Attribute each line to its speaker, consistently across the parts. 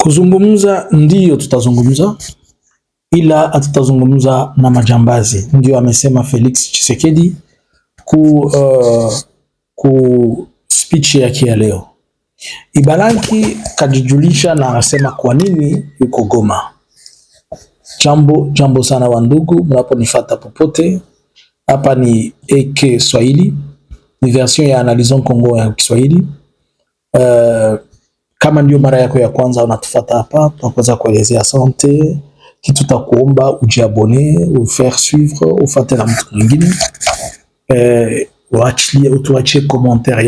Speaker 1: Kuzungumza ndiyo tutazungumza, ila hatutazungumza na majambazi. Ndio amesema Felix Tshisekedi ku speech yake ya leo. Ibalanki kajijulisha na anasema kwa nini yuko Goma. Jambo sana wa ndugu, mnaponifuata popote. Hapa ni AK Swahili, ni version ya Analizon Congo ya Kiswahili. Kama ndio mara yako ya kwanza unatufuata hapa, tunakuweza kuelezea asante. Kitu tutakuomba ujiabone, ufaire suivre, ufuate na mtu mwingine. Utuachie commentaire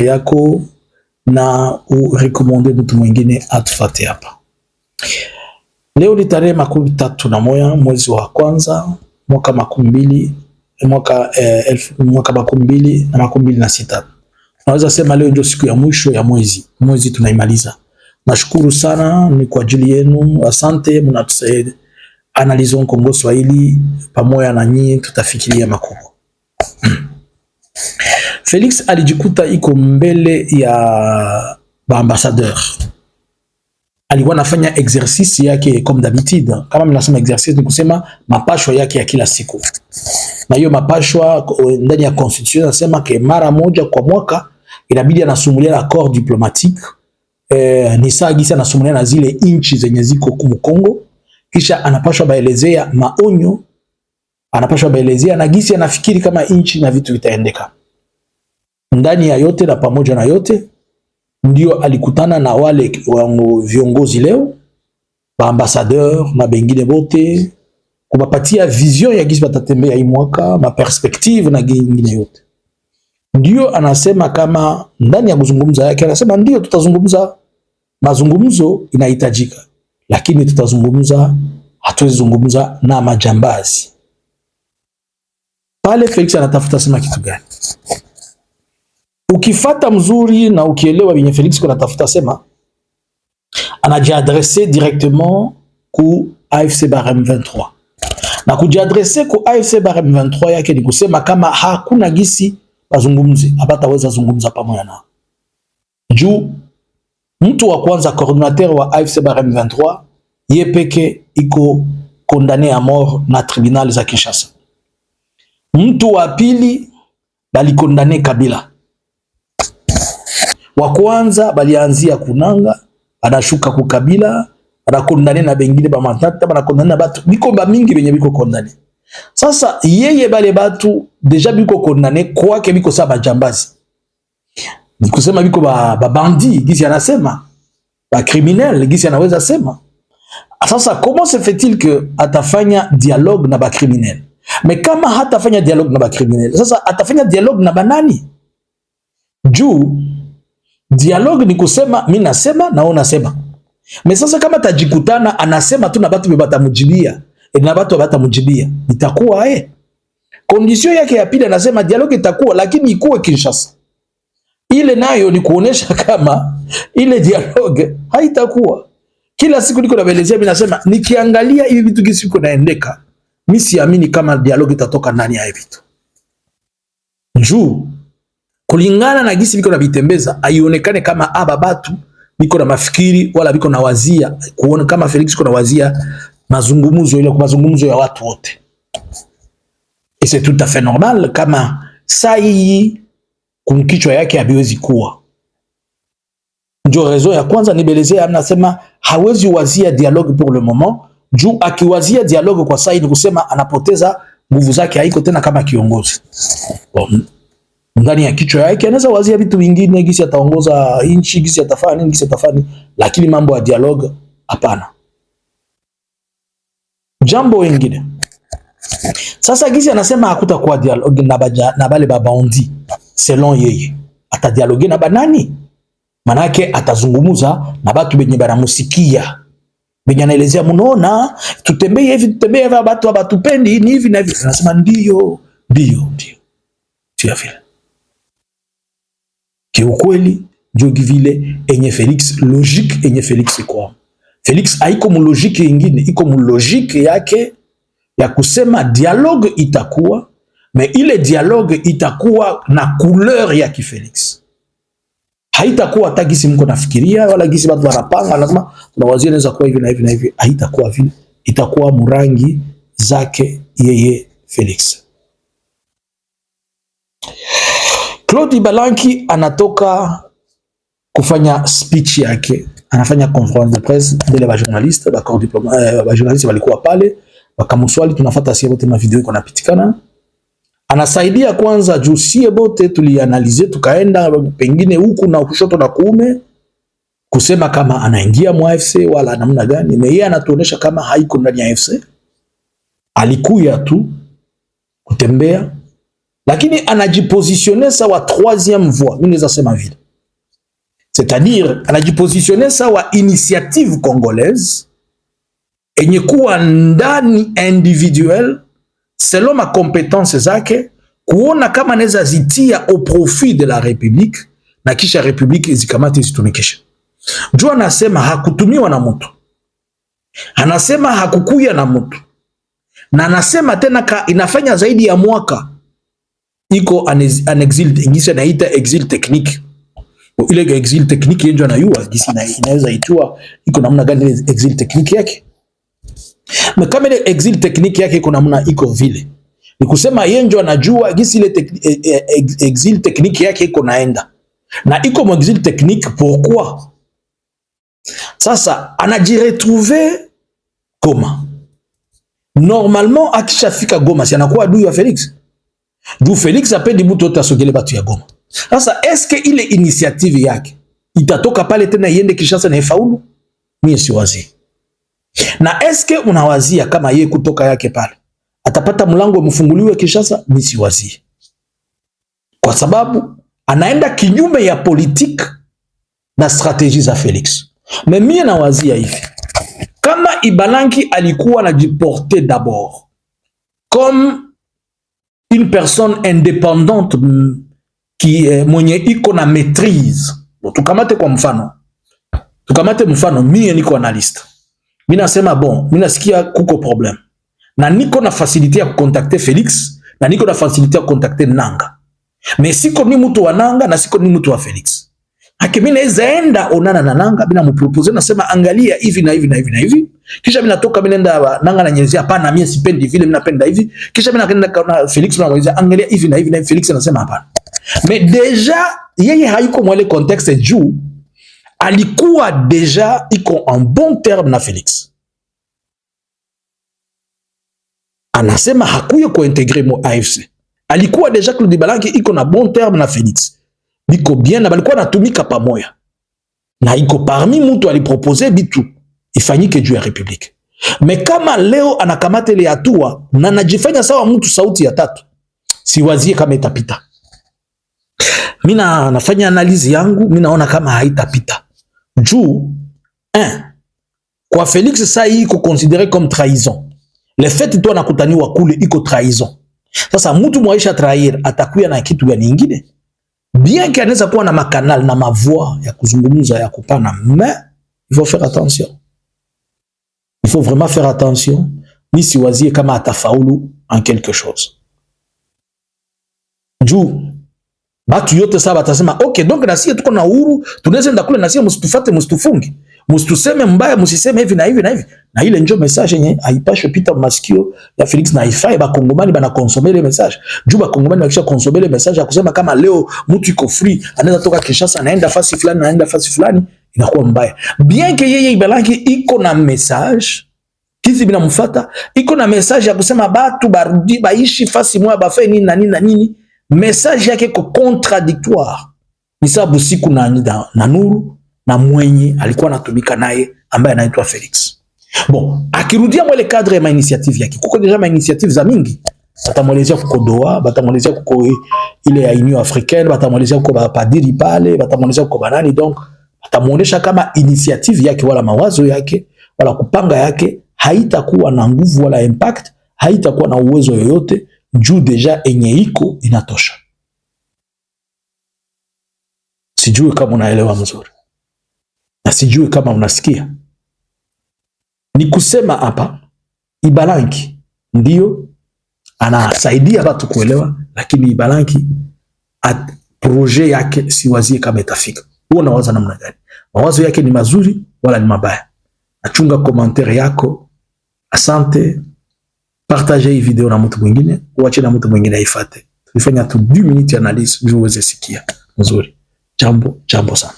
Speaker 1: yako na urekomande mtu mwingine atufuate hapa. Leo ni tarehe 31 mwezi wa kwanza mwaka 2026. Naweza sema leo ndio siku ya mwisho ya mwezi tunaimaliza. Nashukuru sana, ni kwa ajili yenu. Asante, mnatusaidia. Analizon Congo Swahili pamoja na nyinyi tutafikiria makubwa. Felix alijikuta iko mbele ya ambassadeur. Alikuwa anafanya exercice yake comme d'habitude. Kama mnasema exercice ni kusema mapashwa yake ya kila siku. Na hiyo mapashwa ndani ya constitution nasema ke mara moja kwa mwaka inabidi anasumulia accord diplomatique. Ni saa gisi anasumulia na zile inchi zenye ziko ku Kongo, kisha anapashwa baelezea maonyo, anapashwa baelezea na gisi anafikiri kama inchi na vitu vitaendeka. Ndani ya yote na pamoja na yote ndio alikutana na wale viongozi leo, ba ambassadeur na bengine bote, kubapatia vision ya gisi batatembea hii mwaka, ma perspective na gingine yote. Ndio anasema kama ndani ya kuzungumza yake anasema ndio tutazungumza, mazungumzo inahitajika, lakini tutazungumza, hatuwezi zungumza na majambazi. Pale Felix anatafuta sema kitu gani? Ukifata mzuri na ukielewa binye Felix kwa anatafuta sema, anajiadresse directement ku AFC Barem 23. Na kujiadresse ku AFC Barem 23 yake ni kusema kama hakuna gisi bazungumze, abataweza zungumza pamoja na. Juu mtu wa kwanza coordinateur wa AFC Barem 23 ye peke iko condamné à mort na tribunal za Kinshasa. Mtu wa pili bali condamné Kabila. Wa kwanza balianzia kunanga, anashuka ku Kabila, anakondane na bengine ba matata, anakondane na batu biko ba mingi benye biko kondane. Sasa yeye bale batu deja biko kondane kwake biko saba jambazi. Nikusema biko ba bandi gisi anasema, ba criminel gisi anaweza sema. Sasa comment se fait-il que atafanya dialogue na ba criminel? Mais kama hatafanya dialogue na ba criminel, sasa atafanya dialogue na banani? Juu dialogue ni kusema mimi nasema na wewe unasema. Mais sasa kama tajikutana anasema tu na batu bebatamujibia, na batu batamujibia, itakuwa condition yake ya pili anasema dialogue itakuwa lakini ikuwe Kinshasa. Ile nayo ni kuonesha kama ile dialogue haitakuwa. Kila siku niko naelezea mimi nasema nikiangalia hivi vitu gisi viko naendeka, mimi siamini kama dialogue itatoka ndani ya hivi vitu. Juu kulingana na gisi biko na bitembeza aionekane kama aba batu biko na mafikiri wala biko na wazia kuona kama Felix biko na wazia mazungumzo ile kwa mazungumzo ya watu wote. Et c'est tout à fait normal kama sai kumkichwa yake habiwezi kuwa. Ndio raison ya kwanza nibelezea anasema hawezi wazia dialogue pour le moment. Juu akiwazia dialogue kwa sai ni kusema anapoteza nguvu zake, haiko tena kama kiongozi. Ndani ya kichwa yake anaweza wazia vitu vingine, gisi ataongoza inchi, gisi atafanya nini, gisi atafanya, lakini mambo ya dialogue hapana. Jambo lingine. Sasa gisi anasema hakutakuwa dialogue na bale babaundi selon yeye. Atadialogue na banani? Manake atazungumuza na batu benye banamusikia. Benye anaelezea munaona tutembee hivi batu abatupendi ni hivi na hivi. Anasema ndio. Tia vile. Kiukweli ndio vile enye Felix logique enye Felix kwa. Felix haiko mu logique nyingine, iko mu logique yake ya kusema dialogue itakuwa, mais ile dialogue itakuwa na couleur ya ki Felix. haitakuwa hata gisi mko nafikiria wala gisi watu wanapanga, lazima tunawazia inaweza kuwa hivi na hivi na hivi. Haitakuwa vile, itakuwa murangi zake yeye Felix. Claude Ibalanki anatoka kufanya speech yake, anafanya conference de presse mbele ya journaliste, ba journaliste walikuwa pale, wakamuswali, tunafuata sie bote, ma video iko napitikana. Anasaidia kwanza juu sie bote tulianalize, tukaenda pengine huku na kushoto na kuume kusema kama anaingia mwa AFC wala namna gani, na yeye anatuonesha kama haiko ndani ya AFC, alikuya tu kutembea, lakini anajipositionner sawa troisième voie, mimi naweza sema vile, c'est-à-dire anajipositionner sawa initiative congolaise enye kuwa ndani individuel selon ma compétence zake, kuona kama anaweza zitia au profit de la République na kisha République zikamate zitumikisha. Jua anasema hakutumiwa na mtu, anasema hakukuya na mtu, na anasema tena inafanya zaidi ya mwaka iko an exil, ingisi naita exil technique. Ile exil technique yenjo anayua gisi inaweza itua iko namna gani exil technique yake. Na kama ile exil technique yake iko namna iko vile, ni kusema yenjo anajua gisi ile exil technique yake iko naenda na iko mo exil technique. Pourquoi? Sasa anajiretrouver Goma. Normalement akishafika Goma si anakuwa adui ya Felix. Du Felix apendi mtu yote asogele batu ya Goma. Sasa eske ile initiative yake itatoka pale tena iende Kinshasa na ifaulu? Mimi siwazi. Na eske unawazia kama yeye kutoka yake pale atapata mlango mfunguliwe Kinshasa? Mimi siwazi. Kwa sababu anaenda kinyume ya politique na strategie za Felix. Mimi nawazia hivi, kama Ibalanki alikuwa anajiporter d'abord comme une personne indépendante qui mwenye iko na maîtrise. Tukamate kwa mfano, tukamate mfano, mimi niko analyste, mimi nasema bon, mimi nasikia kuko problem na niko na facilité ya kucontacter Felix na niko na facilité ya kucontacter Nanga, mais siko ni mtu wa Nanga na siko ni mtu wa Felix. Haki mimi naweza enda onana na Nanga, mimi nampropose, nasema angalia hivi na hivi na hivi na hivi, kisha mimi natoka mimi nenda Nanga na nyezia, hapana mimi sipendi vile, mimi napenda hivi, kisha mimi naenda kwa Felix na mwambia angalia hivi na hivi na hivi, Felix anasema hapana. Mais déjà yeye haiko mwele contexte juu alikuwa déjà iko en bon terme na Felix, anasema hakuye kuintegre mo AFC, alikuwa déjà Claude Ibalanki iko na bon terme na Felix, biko bien na balikuwa natumika pamoja, na iko parmi mtu alipropose bitu ifanyike juu ya Republique. Mais kama leo anakamata ile hatua na najifanya sawa mtu sauti ya tatu, siwazie kama itapita. Mimi nafanya analizi yangu, mimi naona kama haitapita. Juu kwa Felix sasa hii iko considéré comme trahison. Le fait tu anakutaniwa kule iko trahison. Sasa mtu mwaisha trahir atakuya na kitu gani nyingine? Bien qu'il anaweza kuwa na makanal na mavoix ya kuzungumza ya kupana, mais il faut faire attention. Il faut vraiment faire attention. Ni siwazie kama atafaulu en quelque chose. Juu batu yote saba atasema okay, donc na sisi tuko na uhuru, tunaweza enda kule na sisi, msitufuate, msitufungi, msituseme mbaya, msiseme hivi na hivi na hivi. Na ile ndio message yenye haipashe pita masikio ya Felix na ifai ba Kongomani bana consommer le message. Juu ba Kongomani wakisha consommer le message ya kusema kama leo mtu iko free anaweza toka Kinshasa anaenda fasi fulani na anaenda fasi fulani, inakuwa mbaya. Bien que yeye Ibalanki iko na message kizi bina mfuata, iko na message ya kusema batu barudi baishi fasi moja bafe nini na nini na nini. Message yake ko contradictoire. Ni sababu siku na Nuru na mwenye alikuwa anatumika naye ambaye anaitwa Felix. Bon, akirudia mwele cadre ya initiative yake, kuko deja ma initiative za mingi. Batamwelezea kuko Doha, batamwelezea kuko ile ya Union Africaine, batamwelezea kuko padiri pale, batamwelezea kuko banani. Donc batamuonesha kama initiative yake wala mawazo yake wala kupanga yake haitakuwa na nguvu wala impact, haitakuwa na uwezo yoyote. Juu deja enye iko inatosha. Sijui kama unaelewa mzuri, na sijui kama unasikia. Ni kusema hapa Ibalanki ndio anasaidia watu kuelewa, lakini Ibalanki projet yake siwazie kama itafika. Wewe unawaza namna gani? Mawazo yake ni mazuri wala ni mabaya? Achunga commentaire yako. Asante. Partage hii video na mtu mwingine, uache na mtu mwingine aifate. Tulifanya tu 2 minutes analyse juu uweze sikia. Nzuri. Jambo sana.